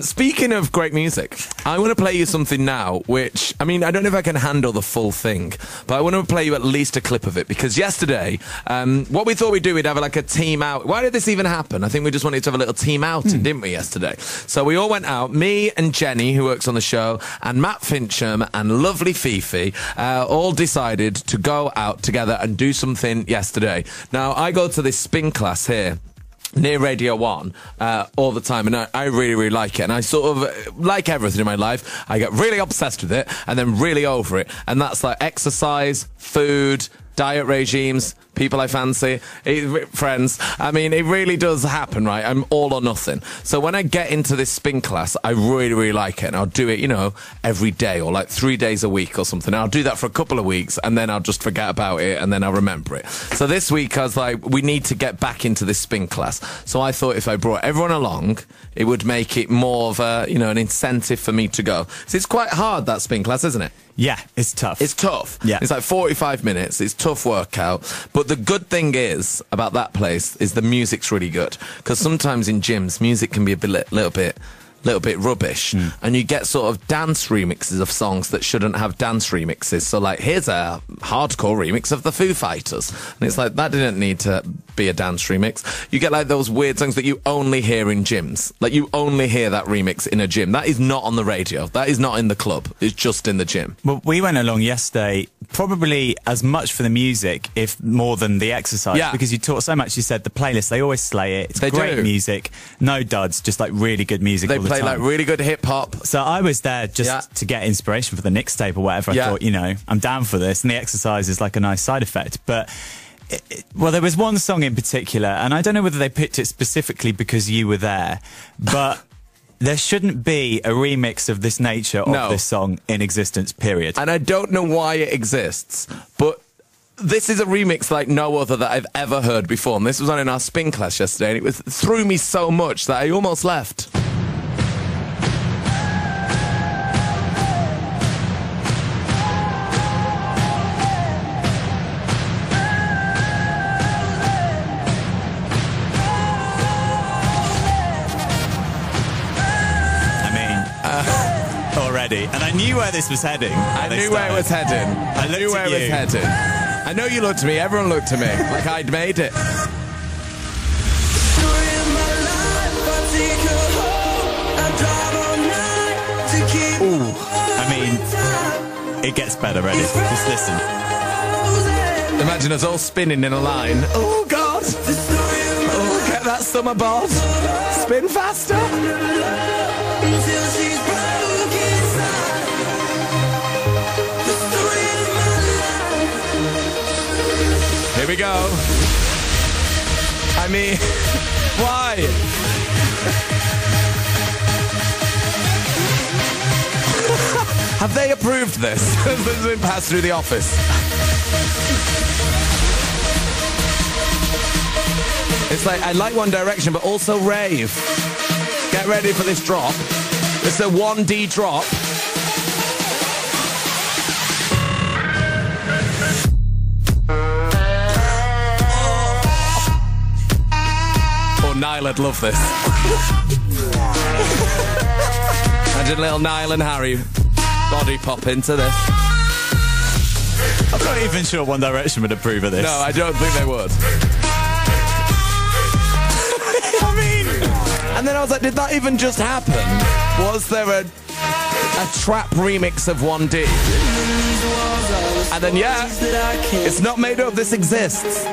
Speaking of great music, I want to play you something now, which, I mean, I don't know if I can handle the full thing, but I want to play you at least a clip of it, because yesterday, what we thought we'd do, we'd have like a team out. Why did this even happen? I think we just wanted to have a little team outing, didn't we, yesterday? So we all went out, me and Jenny, who works on the show, and Matt Fincham and lovely Fifi, all decided to go out together and do something yesterday. Now, I go to this spin class here near Radio 1 all the time, and I really, really like it. And I sort of, like everything in my life, I get really obsessed with it and then really over it. And that's like exercise, food, diet regimes, people I fancy, friends. I mean, it really does happen, right? I'm all or nothing. So when I get into this spin class, I really, really like it. And I'll do it, you know, every day or like 3 days a week or something. And I'll do that for a couple of weeks and then I'll just forget about it and then I'll remember it. So this week I was like, we need to get back into this spin class. So I thought if I brought everyone along, it would make it more of a, you know, an incentive for me to go. So it's quite hard, that spin class, isn't it? Yeah, it's tough. It's tough. Yeah. It's like 45 minutes. It's tough workout. But the good thing is about that place is the music's really good. Because sometimes in gyms, music can be a little bit rubbish, and you get sort of dance remixes of songs that shouldn't have dance remixes. So like, here's a hardcore remix of the Foo Fighters, and it's like, that didn't need to be a dance remix. You get like those weird songs that you only hear in gyms, like you only hear that remix in a gym. That is not on the radio, that is not in the club, it's just in the gym. Well, we went along yesterday probably as much for the music, if more than the exercise, because you taught so much. You said the playlist, they always slay it. It's great music, no duds, just like really good music. They play like really good hip hop. So I was there just to get inspiration for the Nick's tape or whatever. I thought, you know, I'm down for this, and the exercise is like a nice side effect. But well, there was one song in particular, and I don't know whether they picked it specifically because you were there, but there shouldn't be a remix of this nature of this song in existence, period. And I don't know why it exists, but this is a remix like no other that I've ever heard before. And this was on in our spin class yesterday, and it threw me so much that I almost left. And I knew where this was heading. I knew where it was heading. I knew where it was heading. I know you looked at me. Everyone looked at me like I'd made it. Ooh, I mean, it gets better, ready. Just listen. Imagine us all spinning in a line. Oh, God. Oh, get that summer bod. Spin faster. Here we go. I mean, why? Have they approved this? This has been passed through the office. It's like, I like One Direction, but also rave. Get ready for this drop. It's a 1D drop. Niall would love this. Imagine little Niall and Harry body pop into this. I'm not even sure One Direction would approve of this. No, I don't think they would. I mean, and then I was like, did that even just happen? Was there a trap remix of 1D? And then, it's not made up, this exists.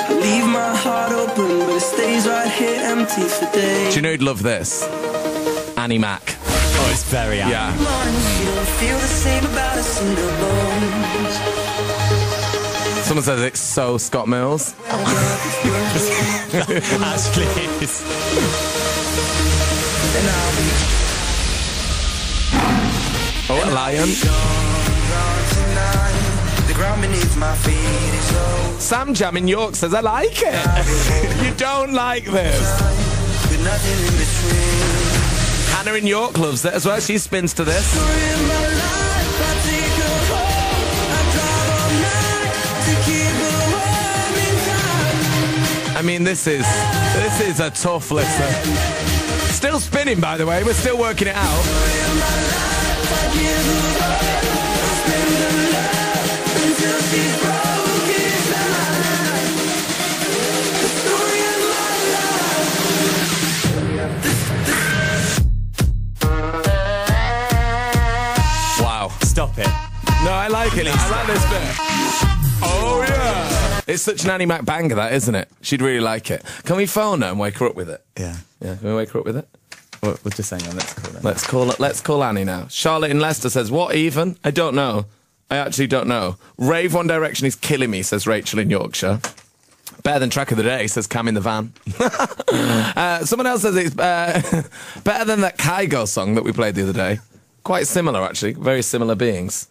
Leave my heart open, but it stays right here empty for days. Do you know who'd love this? Annie Mac. Oh, it's very Annie. Yeah. You don't feel the same about us in the bones. Someone says it's so Scott Mills. Actually, it is. Oh, a lion. Sam Jam in York says, I like it. You don't like this. Hannah in York loves it as well. She spins to this. I mean, this is a tough listen. Still spinning, by the way. We're still working it out. Wow. Stop it. No, I like it. I like this bit. Oh, yeah. It's such an Annie Mac banger, that, isn't it? She'd really like it. Can we phone her and wake her up with it? Yeah. Yeah, can we wake her up with it? We'll just hang on. Let's call her. Let's call Annie now. Charlotte in Leicester says, what even? I don't know. I actually don't know. Rave One Direction is killing me, says Rachel in Yorkshire. Better than track of the day, says Cam in the van. Someone else says it's better than that Kygo song that we played the other day. Quite similar, actually. Very similar beings.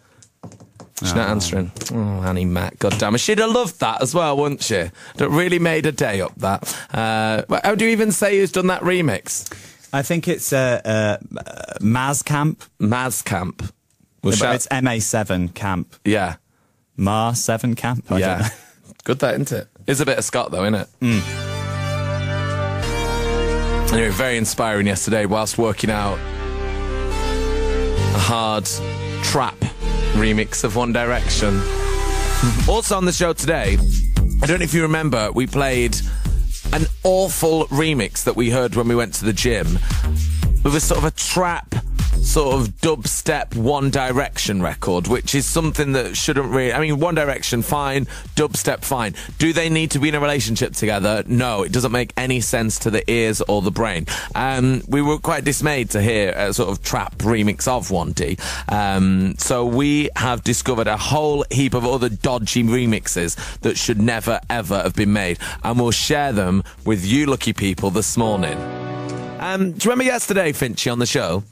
She's not answering. Oh, Annie Mac, goddammit. She'd have loved that as well, wouldn't she? That really made her day up, that. How do you even say who's done that remix? I think it's Maz Camp. Maz Camp. It's MA7 Camp. Yeah. Ma 7 Camp. I don't know. Good that, isn't it? It's a bit of Scott, though, isn't it? Anyway, very inspiring yesterday whilst working out a hard trap remix of One Direction. Also on the show today, I don't know if you remember, we played an awful remix that we heard when we went to the gym. It was sort of a trap, sort of dubstep One Direction record, which is something that shouldn't really... I mean, One Direction, fine. Dubstep, fine. Do they need to be in a relationship together? No, it doesn't make any sense to the ears or the brain. We were quite dismayed to hear a sort of trap remix of 1D. So we have discovered a whole heap of other dodgy remixes that should never, ever have been made. And we'll share them with you lucky people this morning. Do you remember yesterday, Finchy, on the show?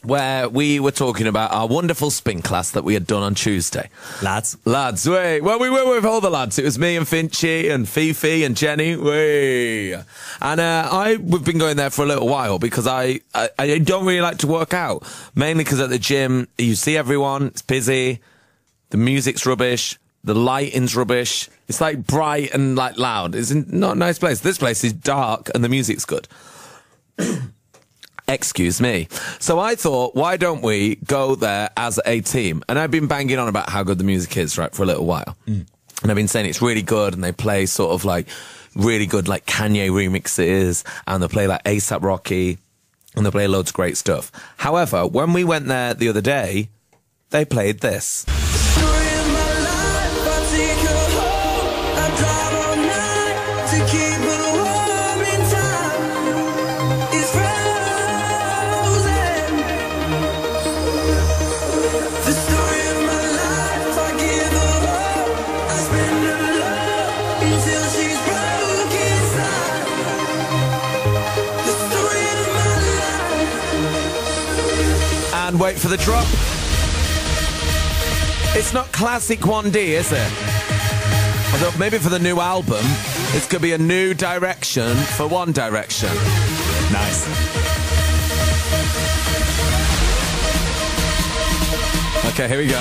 Where we were talking about our wonderful spin class that we had done on Tuesday. Lads, wait. Well, we were with all the lads. It was me and Finchy and Fifi and Jenny. And we've been going there for a little while because I don't really like to work out. Mainly because at the gym, you see everyone, it's busy, the music's rubbish, the lighting's rubbish. It's like bright and like loud. It's not a nice place. This place is dark and the music's good. Excuse me. So I thought, why don't we go there as a team? And I've been banging on about how good the music is, right, for a little while. And I've been saying it's really good, and they play sort of like really good like Kanye remixes, and they play like A$AP Rocky, and they play loads of great stuff. However, when we went there the other day, they played this. And wait for the drop. It's not classic 1D, is it? Although maybe for the new album, it's going to be a new direction for One Direction. nice. Okay, here we go.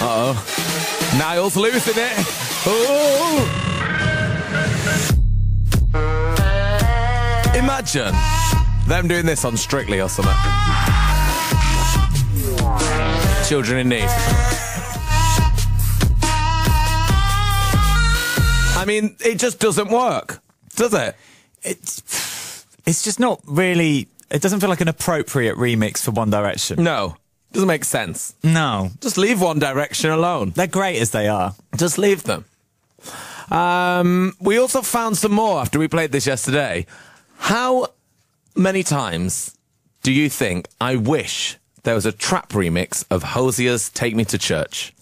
Uh-oh. Niall's losing it. Oh! Imagine them doing this on Strictly or something. Children in need. I mean, it just doesn't work, does it? It's just not really... It doesn't feel like an appropriate remix for One Direction. No. Doesn't make sense. No. Just leave One Direction alone. They're great as they are. Just leave them. We also found some more after we played this yesterday. How many times do you think I wish there was a trap remix of Hosier's Take Me to Church?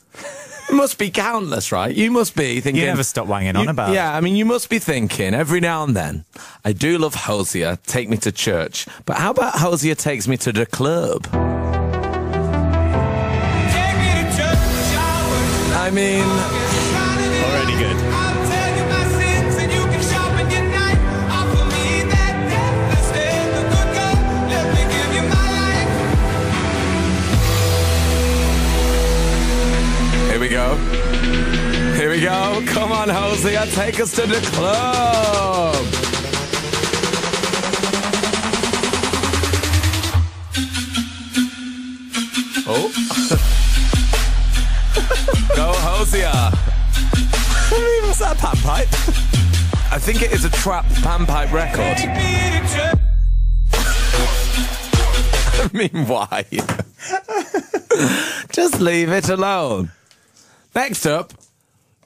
It must be countless, right? You must be thinking... You never stop wanging on about it. Yeah, I mean, you must be thinking every now and then, I do love Hosier, Take Me to Church, but how about Hosier Takes Me to the Club? I mean... Already good. Here we go. Here we go. Come on, Hosier, Take us to the club. Oh. Go, Hosier. Was that a panpipe? I think it is a trap panpipe record. I mean, why? Just leave it alone. Next up,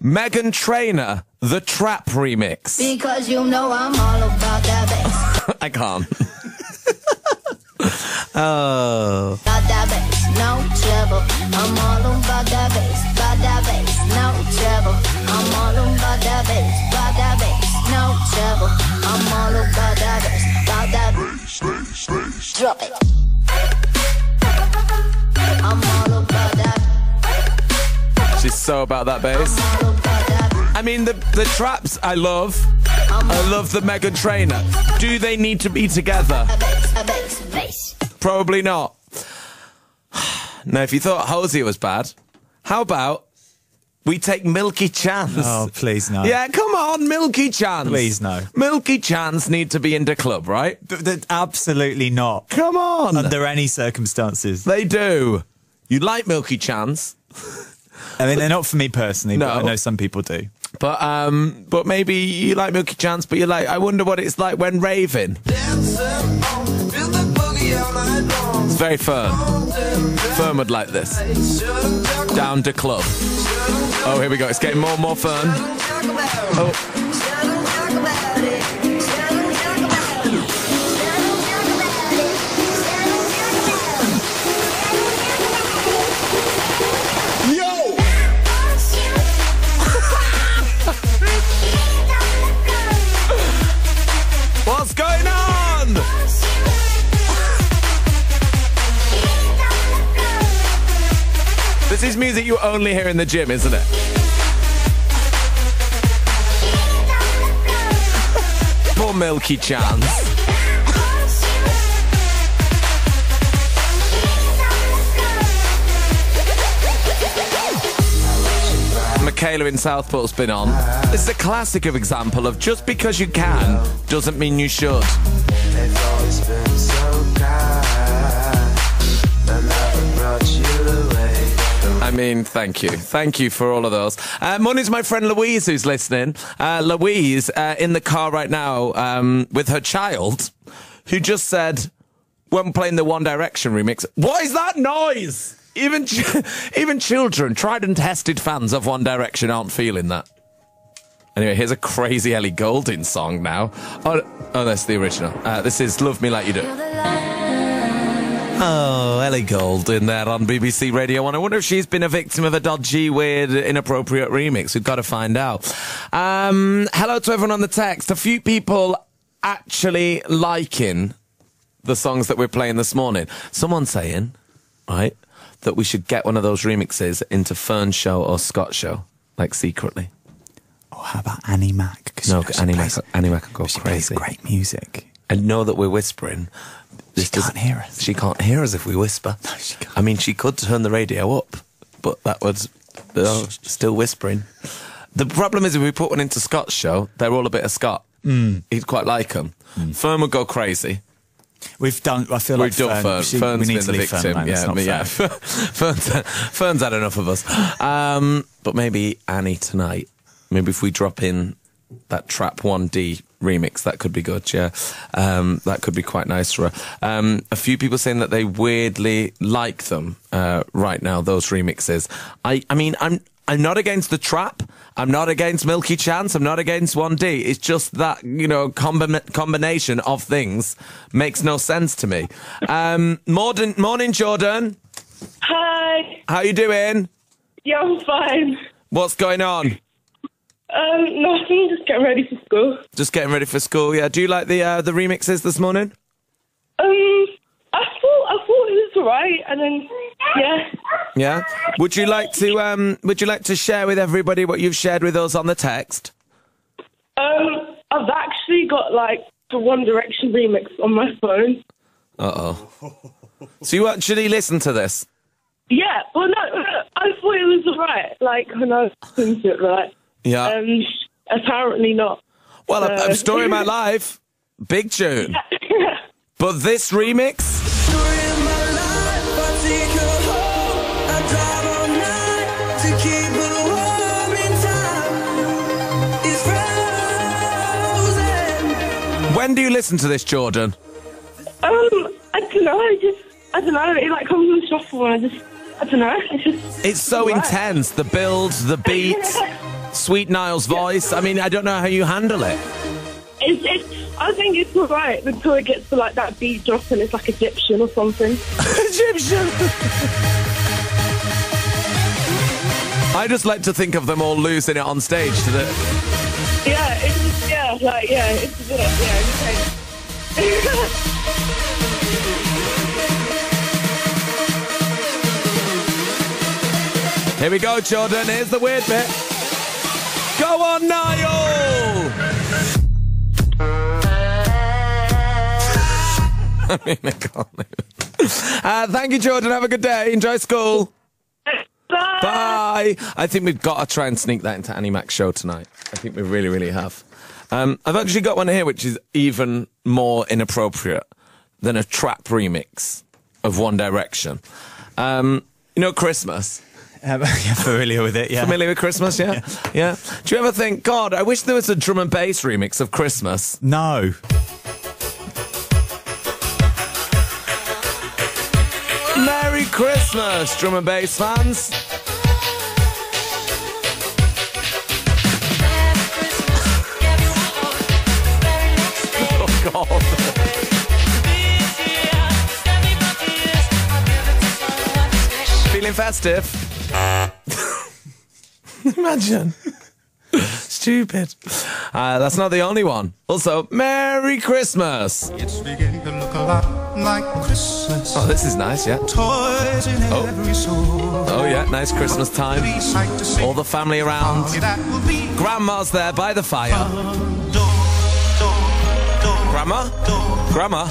Meghan Trainor, the Trap remix. Because you know I'm all about that bass. I can't. Oh. About that bass, no trouble. I'm all about that bass, no trouble. I'm all about that bass, no trouble. I'm all about that bass, drop it. I'm all about that. She's so about that bass. I mean, the traps I love. I love the Meghan Trainor. Do they need to be together? Bass. Probably not. Now, if you thought Hosier was bad, how about we take Milky Chance? Oh, please no. Yeah, come on, Milky Chance. Please no. Milky Chance need to be in the club, right? Absolutely not. Come on. Under any circumstances. They do. You like Milky Chance? I mean, they're not for me personally, No. but I know some people do. But maybe you like Milky Chance, but you're like, I wonder what it's like when raving. It's very firm. Firm would like this. Down to club. Oh, here we go. It's getting more and more firm. Oh. What's going on? This is music you only hear in the gym, isn't it? Poor Milky Chance. Michaela in Southport's been on. This is a classic of example of just because you can doesn't mean you should. They've always been so kind. They never brought you away. I mean, thank you. Thank you for all of those. Morning's my friend Louise who's listening. Louise, in the car right now with her child, who just said, when playing the One Direction remix, what is that noise? Even children, tried and tested fans of One Direction aren't feeling that. Anyway, here's a crazy Ellie Goulding song now. Oh, that's the original. This is Love Me Like You Do. Oh, Ellie Goulding there on BBC Radio 1. I wonder if she's been a victim of a dodgy, weird, inappropriate remix. We've got to find out. Hello to everyone on the text. A few people actually liking the songs that we're playing this morning. Someone saying, right, that we should get one of those remixes into Fern's show or Scott's show, like secretly. Oh, how about Annie Mac? No, Annie Mac will go she crazy. plays great music. And know that we're whispering. She can't hear us. She can't hear us if we whisper. No, she can't. I mean, she could turn the radio up, but that was still whispering. The problem is if we put one into Scott's show, they're all a bit of Scott. He'd quite like them. Fern would go crazy. We've done. I feel like We've done Fern. Fern's we need been to the leave Fern victim. alone. It's not fair. Fern's had enough of us. But maybe Annie tonight. Maybe if we drop in that Trap 1D remix, that could be good. Yeah, that could be quite nice for her. A few people saying that they weirdly like them right now. Those remixes. I mean, I'm not against the Trap. I'm not against Milky Chance. I'm not against 1D. It's just that, you know, combination of things makes no sense to me. Morning, Jordan. Hi. How you doing? Yeah, I'm fine. What's going on? Nothing. Just getting ready for school. Just getting ready for school. Yeah. Do you like the remixes this morning? I thought it was alright, and then yeah. Yeah. Would you like to share with everybody what you've shared with us on the text? I've actually got like the One Direction remix on my phone. So you actually listen to this? Yeah. Well, no, I thought it was alright. Like when I was listening to it, right? Yeah. apparently not. Well, a story of my life. Big tune. But this remix? Story of my life, I take her home. I drive all night to keep her warm in time. It's frozen. When do you listen to this, Jordan? I don't know. I don't know. It like comes in shuffle, and I don't know. It's so intense. The build, the beat, Sweet Niall's voice. I mean, I don't know how you handle it. I think it's alright until it gets to like that beat drop and it's like Egyptian or something. Egyptian. I just like to think of them all losing it on stage to the. It's a bit, Here we go, Jordan. Here's the weird bit. Go on, Niall! I mean, I can't. Thank you, Jordan. Have a good day. Enjoy school. Bye. I think we've got to try and sneak that into Annie Mac's show tonight. I think we really, really have. I've actually got one here which is even more inappropriate than a trap remix of One Direction. You know Christmas? Yeah, familiar with it, yeah. Familiar with Christmas, yeah? Yeah. Do you ever think, God, I wish there was a drum and bass remix of Christmas? No. Merry Christmas, drum and bass fans. Oh, God. Feeling festive? Imagine. Stupid. That's not the only one. Also, Merry Christmas. It's beginning to look a lot like Christmas. Oh, this is nice, yeah. Toys in every store. Oh, yeah, nice Christmas time. All the family around. Grandma's there by the fire. Grandma? Grandma?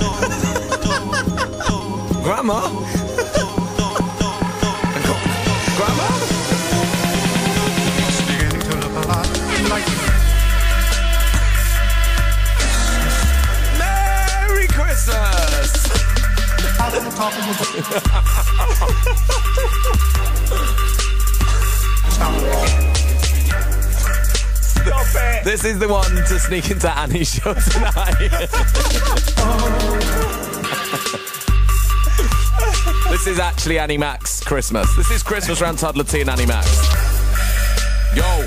Grandma? Grandma? It's beginning to look a lot like Merry Christmas! Stop it! This is the one to sneak into Annie's show tonight. This is actually Annie Mac's Christmas. This is Christmas round Toddler T and Annie Mac's. Yo!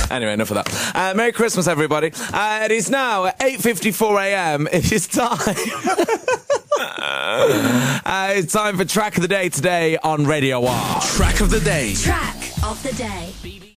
Anyway, enough of that. Merry Christmas, everybody. It is now 8:54 a.m. It is time. It's time for Track of the Day today on Radio 1. Track of the Day. Track of the day.